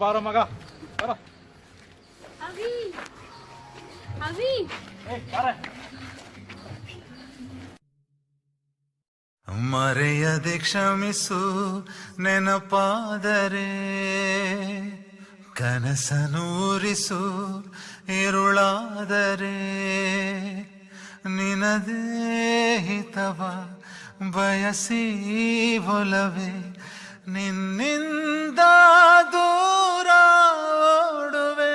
ಬಾರೋ ಮಗ ಬಾರೋ. ಅವಿ ಅವಿ ಮರೆಯದೆ ಕ್ಷಮಿಸು ನೆನಪಾದರೆ ಕನಸನೂರಿಸು ಇರುಳಾದರೆ ನಿನದೇ ಹಿತವ ಬಯಸಿ ಒಲವೇ ನಿನ್ನಿಂದ ದೂರ ಓಡುವೆ.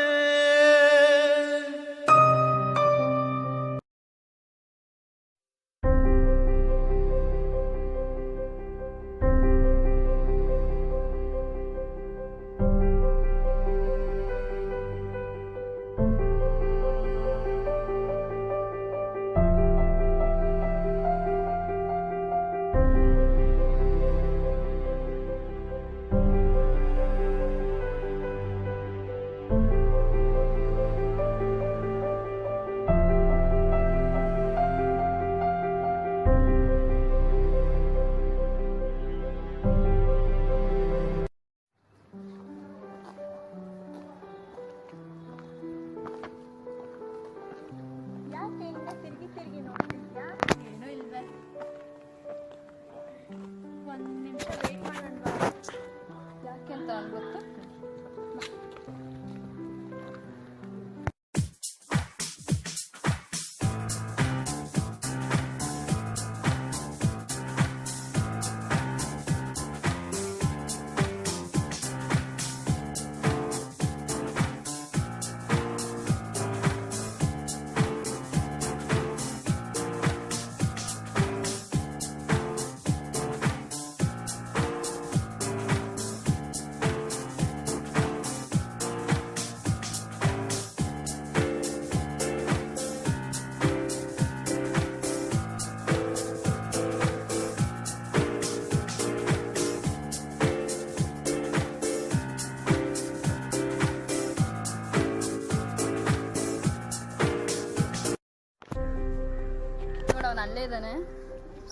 ಅವನು ಅಲ್ಲೇ ಇದ್ದಾನೆ,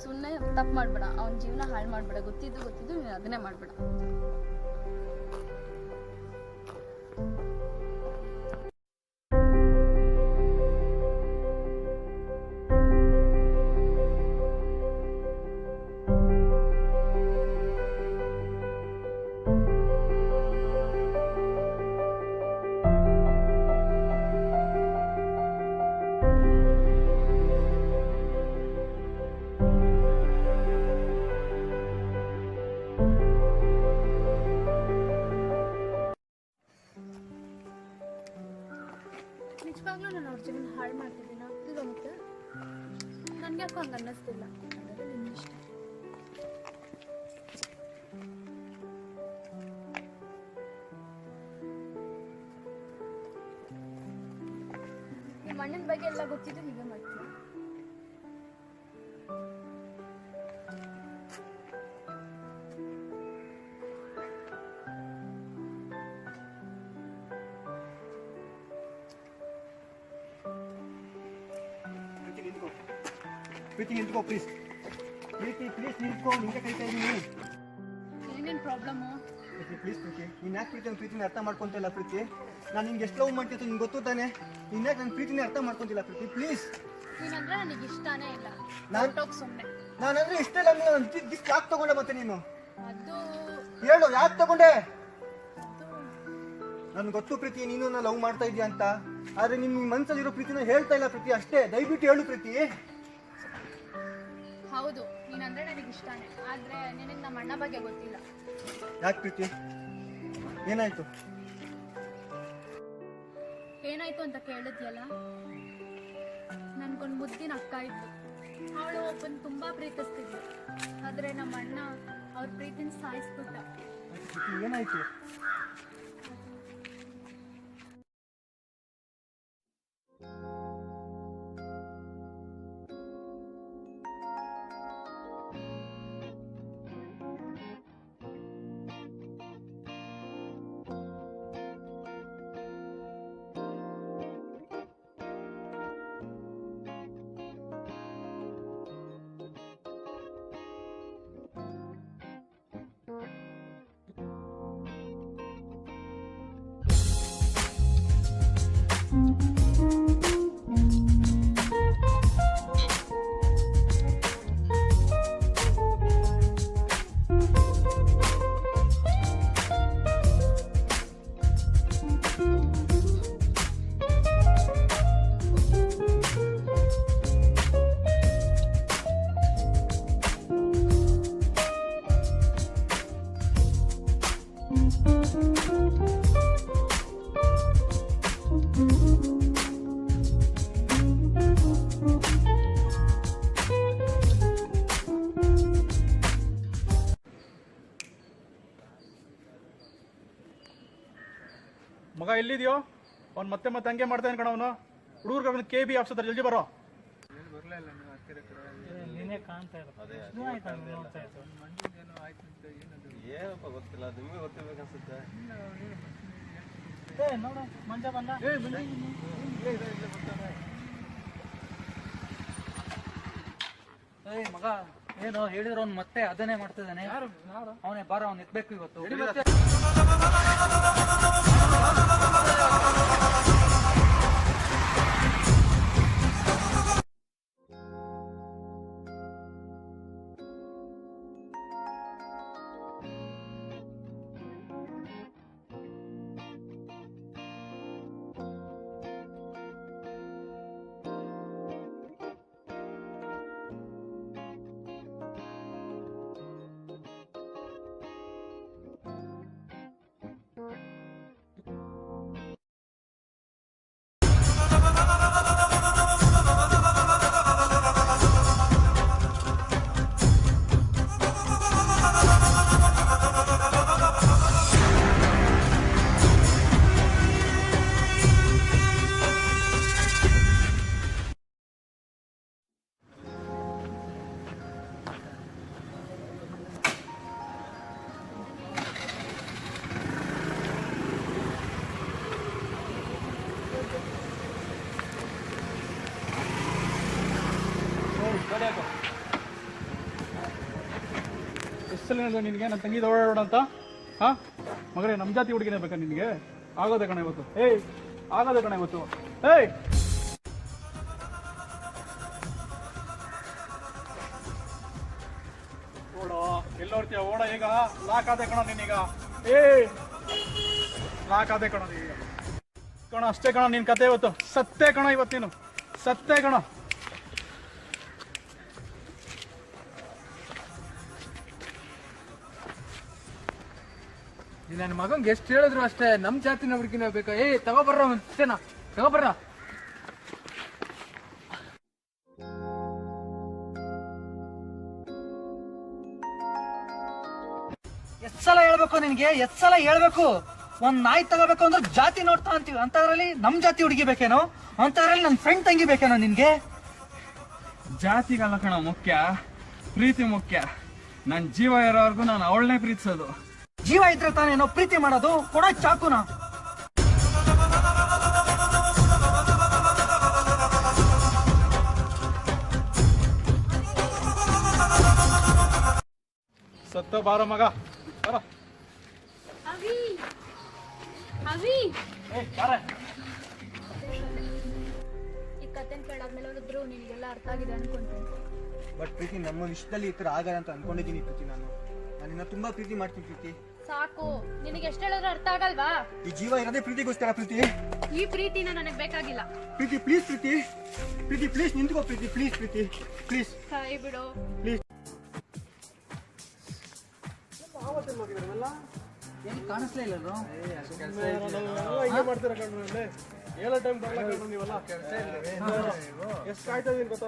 ಸುಮ್ಮನೆ ತಪ್ಪು ಮಾಡ್ಬೇಡ, ಅವನ ಜೀವನ ಹಾಳು ಮಾಡ್ಬೇಡ. ಗೊತ್ತಿದ್ದು ನೀನು ಅದನ್ನೇ ಮಾಡ್ಬೇಡ. ನಿಜವಾಗ್ಲೂ ನಾನು ಅವ್ರ ಜೀವನ ಹಾಳು ಮಾಡ್ತಿದ್ದೀನಿ, ಆಗ್ತಿಲ್ಲ ಮತ್ತೆ ನನಗೆ ಯಾಕೋ ಹಂಗೆ ಅನ್ನಿಸ್ತಿಲ್ಲ. ಅಂದರೆ ನಿನ್ನ ಇಷ್ಟ. ನಿಮ್ಮ ಅಣ್ಣನ ಬಗ್ಗೆ ಎಲ್ಲ ಗೊತ್ತಿದ್ದು ಹೀಗೆ ಮಾಡ್ತೀಯ. ಪ್ರೀತಿ ನಿಂತ್ಕೋ ಪ್ಲೀಸ್. ಪ್ಲೀಸ್ ನಿಂತ್ಕೋ, ನಿಂಗೆ ಕೈತಾ ಇದ್ದೀನಿ. ಏನೇನು ಪ್ರಾಬ್ಲಮ್ಮು? ಪ್ಲೀಸ್ ಪ್ರೀತಿ, ನೀನು ಯಾಕೆ ಪ್ರೀತಿನ ಅರ್ಥ ಮಾಡ್ಕೊಂತಿಲ್ಲ ಪ್ರೀತಿ? ನಾನು ನಿಂಗೆ ಎಷ್ಟು ಲವ್ ಮಾಡ್ತಿತ್ತು ನಿಂಗೆ ಗೊತ್ತು ತಾನೆ. ನೀನು ಯಾಕೆ ನನ್ನ ಪ್ರೀತಿನೇ ಅರ್ಥ ಮಾಡ್ಕೊಂತಿಲ್ಲ ಪ್ರೀತಿ? ಪ್ಲೀಸ್. ನೀನಂದ್ರೆ ನನಗೆ ಇಷ್ಟನೇ ಇಲ್ಲ. ಸುಮ್ಮನೆ ನಾನಂದ್ರೆ ಇಷ್ಟ ಇಲ್ಲ. ನನ್ನ ಗಿಫ್ಟ್ ಯಾಕೆ ತಗೊಂಡೆ ಮತ್ತೆ ನೀನು? ಅದು ಹೇಳು, ಯಾಕೆ ತಗೊಂಡೆ? ನನ್ಗೆ ಗೊತ್ತು ಪ್ರೀತಿ ನೀನು ನಾನು ಲವ್ ಮಾಡ್ತಾ ಇದೀಯ ಅಂತ, ಆದ್ರೆ ನಿನ್ನ ಮನಸ್ಸಲ್ಲಿರೋ ಪ್ರೀತಿನ ಹೇಳ್ತಾ ಇಲ್ಲ ಪ್ರೀತಿ. ಅಷ್ಟೇ, ದಯವಿಟ್ಟು ಹೇಳು ಪ್ರೀತಿ. ಹೌದು, ನೀನಂದ್ರೆ ನನಗೆ ಇಷ್ಟನೇ, ಆದ್ರೆ ನಿನಗೆ ನಮ್ಮ ಅಣ್ಣ ಬಗ್ಗೆ ಗೊತ್ತಿಲ್ಲ. ಯಾಕೆ ಪ್ರೀತಿ, ಏನಾಯ್ತು? ಏನಾಯ್ತು ಅಂತ ಕೇಳಿದ್ಯಲ್ಲ, ನನ್ಗೊಂದು ಮುದ್ದಿನ ಅಕ್ಕ ಇತ್ತು. ಅವಳು ಒಬ್ಬನ ತುಂಬಾ ಪ್ರೀತಿಸ್ತಿದ್ಲು, ಆದ್ರೆ ನಮ್ಮ ಅಣ್ಣ ಅವ್ರ ಪ್ರೀತಿನ ಸಾಯಿಸ್ಬಿಟ್ಟ. ಏನಾಯ್ತು? ಮಗ ಎಲ್ಲಿದ್ಯೋ? ಅವ್ನು ಮತ್ತೆ ಮತ್ತೆ ಹಂಗೆ ಮಾಡ್ತಾನೆ ಕಣ ಅವನು. ಹುಡುಗರು ಕರ್ಕೊಂಡು KB ಆಫೀಸ್ ಹತ್ರ ಜಲ್ದಿ ಬರೋ. ನೀನೇ ಕಾಣ್ತಾ ಇರೋದು ನೋಡ್ತಾ ಇತ್ತು. ಏನಪ್ಪ ಗೊತ್ತಿಲ್ಲ, ನಿಮಗೆ ಗೊತ್ತಿರ್ಬೇಕು ಅನ್ಸುತ್ತೆ. ನೋಡು ಮಂಜ ಬಂದ. ಮಗ ಏನು ಹೇಳಿದ್ರು ಅವ್ನು ಮತ್ತೆ ಅದನ್ನೇ ಮಾಡ್ತಿದ್ದಾನೆ. ಅವನೇ ಬಾರ, ಅವ್ನು ಎತ್ಬೇಕು ಇವತ್ತು. ಎಷ್ಟಲ್ಲಿ ನಿನಗೆ ನನ್ನ ತಂಗಿ ಓಡಾಡೋಣ ಅಂತ? ಹಾಂ ಮಗನೇ, ನಮ್ಮ ಜಾತಿ ಹುಡುಗಿನೇ ಬೇಕಾ ನಿನಗೆ? ಆಗೋದೆ ಕಣ ಇವತ್ತು. ಆಗೋದೆ ಕಣ ಇವತ್ತು. ಓಡೋ, ಎಲ್ಲೋಡ್ತೀಯ? ಓಡ ಈಗ. ಲಾಕ್ ಆದೆ ಕಣ ನೀನೀಗ. ಲಾಕ್ ಆದೆ ಕಣ ನೀನೀಗ. ಕಣ ಅಷ್ಟೇ ಕಣ ನಿನ್ ಕತೆ ಇವತ್ತು. ಸತ್ತೇ ಕಣ ಇವತ್ತು ನೀನು, ಸತ್ತೇ ಕಣ. ನನ್ನ ಮಗಂಗೆ ಎಷ್ಟು ಹೇಳಿದ್ರು ಅಷ್ಟೇ, ನಮ್ ಜಾತಿನ ಹುಡುಗಿನ ಬೇಕಾ? ತಗೋಬರ್ರ ಅಷ್ಟೇನಾ? ತಗೋಬರ್ರ. ಎಷ್ಟ್ ಸಲ ಹೇಳ್ಬೇಕು ನಿನ್ಗೆ? ಎಷ್ಟ್ ಸಲ ಹೇಳ್ಬೇಕು? ಒಂದ್ ನಾಯಿ ತಗೋಬೇಕು ಅಂದ್ರೆ ಜಾತಿ ನೋಡ್ತಾ ಅಂತೀವಿ, ಅಂತದ್ರಲ್ಲಿ ನಮ್ ಜಾತಿ ಹುಡುಗಿ ಬೇಕೇನೋ? ಅಂತದ್ರಲ್ಲಿ ನನ್ ಫ್ರೆಂಡ್ ತಂಗಿ ಬೇಕೇನೋ ನಿನ್ಗೆ? ಜಾತಿಗಲ್ಲ ಕಣ ಮುಖ್ಯ, ಪ್ರೀತಿ ಮುಖ್ಯ. ನನ್ನ ಜೀವ ಇರೋವರೆಗೂ ನಾನು ಅವಳನ್ನೇ ಪ್ರೀತಿಸೋದು. ಜೀವ ಇದ್ರೆ ತಾನೇನೋ ಪ್ರೀತಿ ಮಾಡೋದು? ಕೊಡ ಚಾಕುನ. ಸತ್ತ ಬಾರ ಮಗ, ಬಾರ. ಅವಿ ಅವಿ ಈ ಕತೆನ್ ಕೇಳಾದ್ಮೇಲೆ ಹೋದ್ರು ನಿನಗೆಲ್ಲ ಅರ್ಥ ಆಗಿದೆ ಅನ್ಕೊಂತೀನಿ. ಬಟ್ ಪ್ರೀತಿ, ನಮ್ಮ ವಿಷಯದಲ್ಲಿ ಈ ಥರ ಆಗಲ್ಲ ಅಂತ ಅನ್ಕೊಂಡಿದ್ದೀನಿ ಪ್ರೀತಿ. ನಾನು ನಿನ್ನ ತುಂಬಾ ಪ್ರೀತಿ ಮಾಡ್ತೀನಿ ಪ್ರೀತಿ. ಸಾಕು, ನಿನಗೆ ಎಷ್ಟು ಹೇಳಿದ್ರು ಅರ್ಥ ಆಗಲ್ವಾ? ಈ ಜೀವ ಇರೋದೇ ಪ್ರೀತಿಗೋಸ್ಕರ ಪ್ರೀತಿ. ಈ ಪ್ರೀತಿನ ನನಗೆ ಬೇಕಾಗಿಲ್ಲ. ಪ್ರೀತಿ ಪ್ಲೀಸ್, ಪ್ರೀತಿ ಪ್ರೀತಿ ಪ್ಲೀಸ್ ನಿಂತ್ಕೋ ಪ್ರೀತಿ, ಪ್ಲೀಸ್ ಪ್ರೀತಿ ಪ್ಲೀಸ್ ಕೈ ಬಿಡು. ಪ್ಲೀಸ್. ಏನ್ ಕಾಣಿಸ್ಲೇ ಇಲ್ಲ ಮಾಡ್ತೀರಾ ಕಣ್ರಿ? ಹೇಳೋ ಟೈಮ್ ಬರಲ್ಲ ಕಣ್ರು ನೀವೆಲ್ಲ. ಎಷ್ಟು ಕಾಯ್ತಾ ಇದೀನಿ ಗೊತ್ತಾ?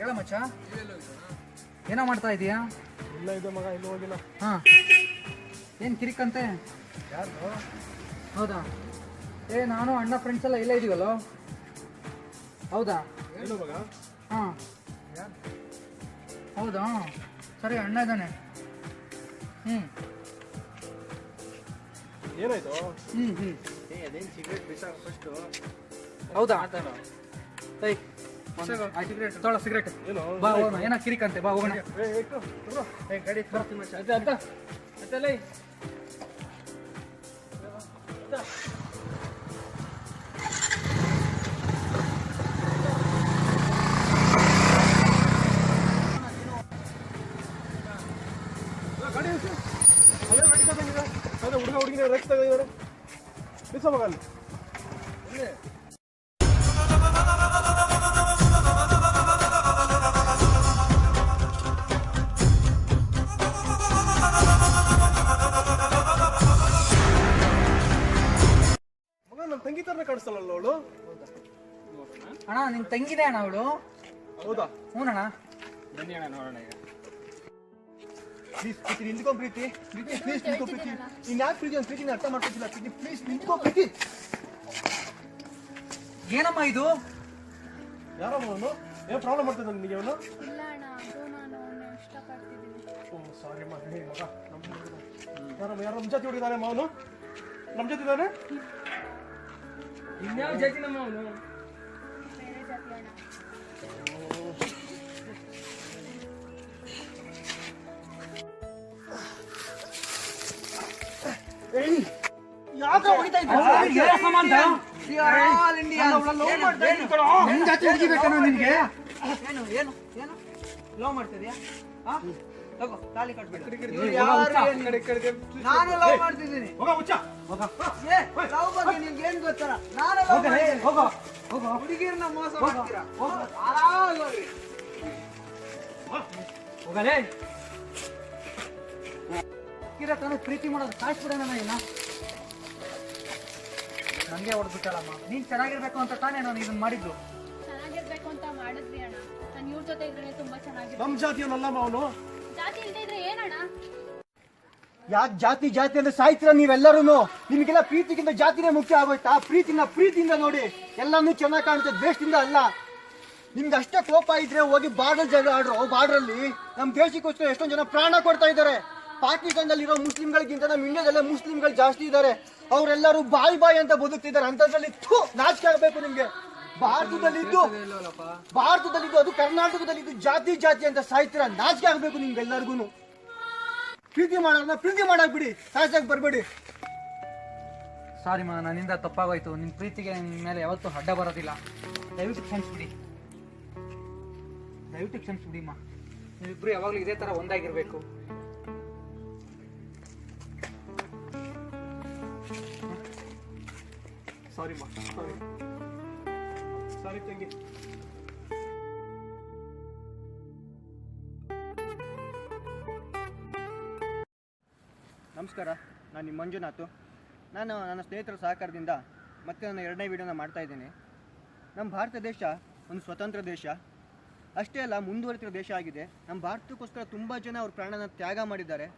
ಹೇಳ ಮಚ್ಚ, ಏನೋ ಮಾಡ್ತಾ ಇದೀಯಾ? ಇಲ್ಲ ಇದೆ ಮಗ, ಇಲ್ಲೂ ಹೋಗಿಲ್ಲ. ಹಾ, ಏನ್ ಕಿರಿಕಂತೆ? ಹೌದಾ? ನಾನು ಅಣ್ಣ ಫ್ರೆಂಡ್ಸ್ ಎಲ್ಲ ಇಲ್ಲೇ ಇದೀವಲ್ಲ. ಹೌದಾ? ಏನು ಮಗ? ಹಾ, ಹೌದಾ? ಸರಿ, ಅಣ್ಣ ಇದ್ದಾನೆ. ಏನಾಯ್ತು? ಅದೇನು ಸಿಗರೇಟ್ ಬಿಸಾಕ ಫಸ್ಟ್. ಹೌದಾ? ಸಿಗರೇಟ್ ತೊಗೊಳ, ಸಿಗರೇಟ್. ಬಾ ಹೋಗೋಣ. ಏನ ಕಿರಿಕಂತೆ? ಬಾ ಹೋಗೋಣ. ಗಾಡಿ ತರ್ತೀನಿ ಮಚ್ಚ. ಹುಡುಗ ಹುಡುಗಿನ ರೆಕ್ಸ್ ತಗೊಂಡಿದ್ದಾರೆ. ಬಿಸ ಮಗ ಅಲ್ಲಿ. ಮಗ ನನ್ನ ತಂಗಿ ತರನೇ ಕಾಣಿಸ್ತಲ್ಲ ಅವಳು. ಅಣ್ಣ, ನಿನ್ ತಂಗಿನೇ ಅಣ್ಣ ಅವಳು. ಹೌದಾ? ಹ್ಞೂನಣ್ಣ. ಬನ್ನಿ ಅಣ್ಣ ನೋಡೋಣ ಈಗ. Please Preethi ನಿಂತ್ಕೊ Preethi Preethi please ನಿಂತ್ಕೊ ಪ್ರೀತಿ ನೀನ್ ಯಾಕೆ ಪ್ರೀತಿ ಒಂದು ಪ್ರೀತಿನ ಅರ್ಥ ಮಾಡ್ಕೊತಿಲ್ಲ ಪ್ರೀತಿ ಪ್ಲೀಸ್ ನಿಂತ್ಕೊ ಪ್ರೀತಿ. ಏನಮ್ಮ ಇದು? ಯಾರಮ್ಮ ಅವನು? ಏನು ಪ್ರಾಬ್ಲಮ್ ಮಾಡ್ತಿದ್ದ ನಿನಗೆ ಅವನು? ಇಲ್ಲ ಅಣ್ಣ, ಅದು ನಾನು ಅವನ್ನ ಇಷ್ಟಪಡ್ತಿದ್ದೀನಿ. ಓ ಸಾರಿ ಅಮ್ಮ, ಹೇ ಮಗ ಯಾರೋ ನಮ್ಮ ಜಾತಿ ಹುಡುಗಿದಾನೆ ಅಮ್ಮ ಅವನು. ನಮ್ಮ ಜಾತಿ ಇದ್ದಾನೆ. ಇನ್ಯಾವ ಜಾತಿ ನಮ್ಮ ಅವನು? ಬೇರೆ ಜಾತಿ ಅಣ್ಣ. ಯಾಕೆ ಹೊಡಿತಾ ಏನ್ ಸಂಬಂಧ? ನಿನ್ ಜಾತಿ ಹುಡುಗಿ ಬೇಕೇನೋ ನಿನ್ಗೆ? ಏನು ಏನು ಏನು ಲವ್ ಮಾಡ್ತಿದ್ಯಾ? ತಗೋ ತಾಳಿ ಕಟ್ಬಿಡು. ನಾನು ಲವ್ ಮಾಡ್ತಿದ್ದೀನಿ. ಹೋಗ ಹುಚ್ಚ ಲವ್ ಬಗ್ಗೆ ನಿಮ್ಗೆ ಏನ್ ಗೊತ್ತಾರ? ನಾನು ಲವ್ ಮಾಡ್ತೀನಿ. ಹುಡುಗಿರ್ನ ಮೋಸ ಮಾಡ್ತೀರಾ? ಆರಾಮಾಗಿ ಹೋಗಲೇ ಕಿರ ತಾನು ಪ್ರೀತಿ ಮಾಡೋದು ಸಾಯಿಸ್ಬಿಡೋಣ ಇನ್ನ. ನಂಗೆ ಹೊಡೆದ್ಬಿಟ್ಟಲ್ಲಮ್ಮ. ನೀನ್ ಚೆನ್ನಾಗಿರ್ಬೇಕು ಅಂತ ತಾನೇ ನಾನು ಇದನ್ನ ಮಾಡಿದ್ದು. ಚೆನ್ನಾಗಿರ್ಬೇಕು ಅಂತ ಮಾಡಿದ್ವಿ ಅಣ್ಣ. ನಾನು ಇವ್ರ ಜೊತೆ ಇದ್ರೆ ತುಂಬಾ ಚೆನ್ನಾಗಿರ್ತೀನಿ. ನಮ್ಮ ಜಾತಿಯವನಲ್ಲಮ್ಮ ಅವನು. ಜಾತಿ ಇಲ್ದೇ ಇದ್ರೆ ಏನಣ್ಣ? ಯಾಕೆ ಜಾತಿ ಜಾತಿ ಅಂತ ಸಾಯ್ತೀರಾ ನೀವೆಲ್ಲರೂ? ನಿಮಗೆಲ್ಲ ಪ್ರೀತಿಗಿಂತ ಜಾತಿನೇ ಮುಖ್ಯ ಆಗೋಯ್ತಾ? ಪ್ರೀತಿಯಿಂದ ನೋಡಿ ಎಲ್ಲಾನು ಚೆನ್ನಾಗಿ ಕಾಣುತ್ತೆ, ದ್ವೇಷದಿಂದ ಅಲ್ಲ. ನಿಮ್ಗೆ ಅಷ್ಟೇ ಕೋಪ ಇದ್ರೆ ಹೋಗಿ ಬಾರ್ಡರ್ ಜಗಳ ಆಡ್ರು. ಬಾರ್ಡ್ರಲ್ಲಿ ನಮ್ಮ ದೇಶಕ್ಕೋಸ್ಕರ ಎಷ್ಟೊಂದು ಜನ ಪ್ರಾಣ ಕೊಡ್ತಾ ಇದ್ದಾರೆ. ಪಾಕಿಸ್ತಾನದಲ್ಲಿರೋ ಮುಸ್ಲಿಂಗಳಿಗಿಂತ ನಮ್ಮ ಇಂಡಿಯಾದಲ್ಲೇ ಮುಸ್ಲಿಂಗಳು ಜಾಸ್ತಿ ಇದ್ದಾರೆ. ಅವರೆಲ್ಲರೂ ಬಾಯಿ ಅಂತ ಬದುಕ್ತಿದ್ದಾರೆ. ಅಂತದ್ರಲ್ಲಿ ನಾಚಿಕೆ ಆಗಬೇಕು ನಿಮ್ಗೆ. ಭಾರತದಲ್ಲಿದ್ದು ಅದು ಕರ್ನಾಟಕದಲ್ಲಿದ್ದು ಜಾತಿ ಅಂತ ಸಾಯ್ತೀರಾ. ನಾಚಿಕೆ ಆಗ್ಬೇಕು ನಿಮ್ಗೆಲ್ಲರಿಗೂ. ಪ್ರೀತಿ ಮಾಡಕ್ ಬಿಡಿ, ಸಾಯ್ಸಕ್ ಬರ್ಬೇಡಿ. ಸಾರಿ ಮಾ, ನನ್ನಿಂದ ತಪ್ಪಾಗೋಯ್ತು. ನಿನ್ ಪ್ರೀತಿಗೆ ನಿನ್ ಮೇಲೆ ಯಾವತ್ತೂ ಅಡ್ಡ ಬರೋದಿಲ್ಲ. ದಯವಿಟ್ಟು ಕ್ಷಮಿಸ್ಬಿಡಿ. ಮಾ. ನೀವಿಬ್ರು ಯಾವಾಗ್ಲೂ ಇದೇ ತರ ಒಂದಾಗಿರ್ಬೇಕು. ಸಾರಿ ಮಾ, ಸಾರಿ ತಂಗಿ. ನಮಸ್ಕಾರ, ನಾನು ನಿಮ್ಮ ಮಂಜುನಾಥ್. ನಾನು ನನ್ನ ಸ್ನೇಹಿತರ ಸಹಕಾರದಿಂದ ಮತ್ತೆ ನನ್ನ 2ನೇ ವಿಡಿಯೋನ ಮಾಡ್ತಾ ಇದ್ದೀನಿ. ನಮ್ಮ ಭಾರತ ದೇಶ ಒಂದು ಸ್ವತಂತ್ರ ದೇಶ ಅಷ್ಟೇ ಅಲ್ಲ, ಮುಂದುವರಿತಿರೋ ದೇಶ ಆಗಿದೆ. ನಮ್ಮ ಭಾರತಕ್ಕೋಸ್ಕರ ತುಂಬ ಜನ ಅವ್ರ ಪ್ರಾಣನ ತ್ಯಾಗ ಮಾಡಿದ್ದಾರೆ.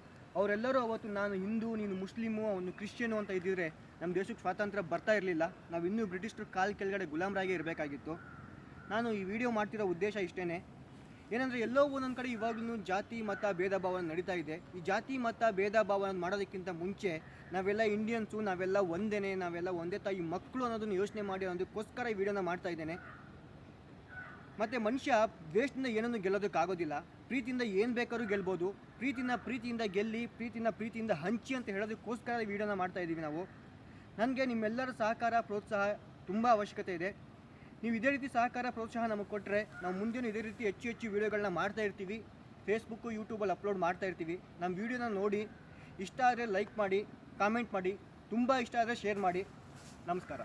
ಅವರೆಲ್ಲರೂ ಅವತ್ತು ನಾನು ಹಿಂದೂ, ನೀನು ಮುಸ್ಲಿಮು, ಅವನು ಕ್ರಿಶ್ಚಿಯನು ಅಂತ ಇದ್ದಿದ್ರೆ ನಮ್ಮ ದೇಶಕ್ಕೆ ಸ್ವಾತಂತ್ರ್ಯ ಬರ್ತಾ ಇರಲಿಲ್ಲ. ನಾವು ಇನ್ನೂ ಬ್ರಿಟಿಷರು ಕಾಲು ಕೆಳಗಡೆ ಗುಲಾಮರಾಗಿ ಇರಬೇಕಾಗಿತ್ತು. ನಾನು ಈ ವಿಡಿಯೋ ಮಾಡ್ತಿರೋ ಉದ್ದೇಶ ಇಷ್ಟೇ. ಏನಂದರೆ ಎಲ್ಲೋ ಒಂದೊಂದು ಕಡೆ ಇವಾಗಲೂ ಜಾತಿ ಮತ ಭೇದ ಭಾವ ನಡೀತಾ ಇದೆ. ಈ ಜಾತಿ ಮತ ಭೇದ ಭಾವ ಮಾಡೋದಕ್ಕಿಂತ ಮುಂಚೆ ನಾವೆಲ್ಲ ಇಂಡಿಯನ್ಸು, ನಾವೆಲ್ಲ ನಾವೆಲ್ಲ ಒಂದೇ ತಾಯಿ ಮಕ್ಕಳು ಅನ್ನೋದನ್ನು ಯೋಚನೆ ಮಾಡಿ ಅದಕ್ಕೋಸ್ಕರ ಈ ವಿಡಿಯೋನ ಮಾಡ್ತಾ ಇದ್ದೇನೆ. ಮತ್ತು ಮನುಷ್ಯ ದ್ವೇಷದಿಂದ ಏನನ್ನು ಗೆಲ್ಲೋದಕ್ಕಾಗೋದಿಲ್ಲ. ಪ್ರೀತಿಯಿಂದ ಏನು ಬೇಕಾದ್ರೂ ಗೆಲ್ಬೋದು. ಪ್ರೀತಿಯಿಂದ ಗೆಲ್ಲಿ, ಪ್ರೀತಿಯಿಂದ ಹಂಚಿ ಅಂತ ಹೇಳೋದಕ್ಕೋಸ್ಕರ ಈ ವಿಡಿಯೋನ ಮಾಡ್ತಾ ಇದ್ದೀವಿ ನಾವು. ನನಗೆ ನಿಮ್ಮೆಲ್ಲರ ಸಹಕಾರ ಪ್ರೋತ್ಸಾಹ ತುಂಬ ಅವಶ್ಯಕತೆ ಇದೆ. ನೀವು ಇದೇ ರೀತಿ ಸಹಕಾರ ಪ್ರೋತ್ಸಾಹ ನಮಗೆ ಕೊಟ್ಟರೆ ನಾವು ಮುಂದೆನೂ ಇದೇ ರೀತಿ ಹೆಚ್ಚು ವಿಡಿಯೋಗಳನ್ನ ಮಾಡ್ತಾ ಇರ್ತೀವಿ. ಫೇಸ್ಬುಕ್ಕು, ಯೂಟ್ಯೂಬಲ್ಲಿ ಅಪ್ಲೋಡ್ ಮಾಡ್ತಾ ಇರ್ತೀವಿ. ನಮ್ಮ ವಿಡಿಯೋನ ನೋಡಿ ಇಷ್ಟ ಆದರೆ ಲೈಕ್ ಮಾಡಿ, ಕಾಮೆಂಟ್ ಮಾಡಿ, ತುಂಬ ಇಷ್ಟ ಆದರೆ ಶೇರ್ ಮಾಡಿ. ನಮಸ್ಕಾರ.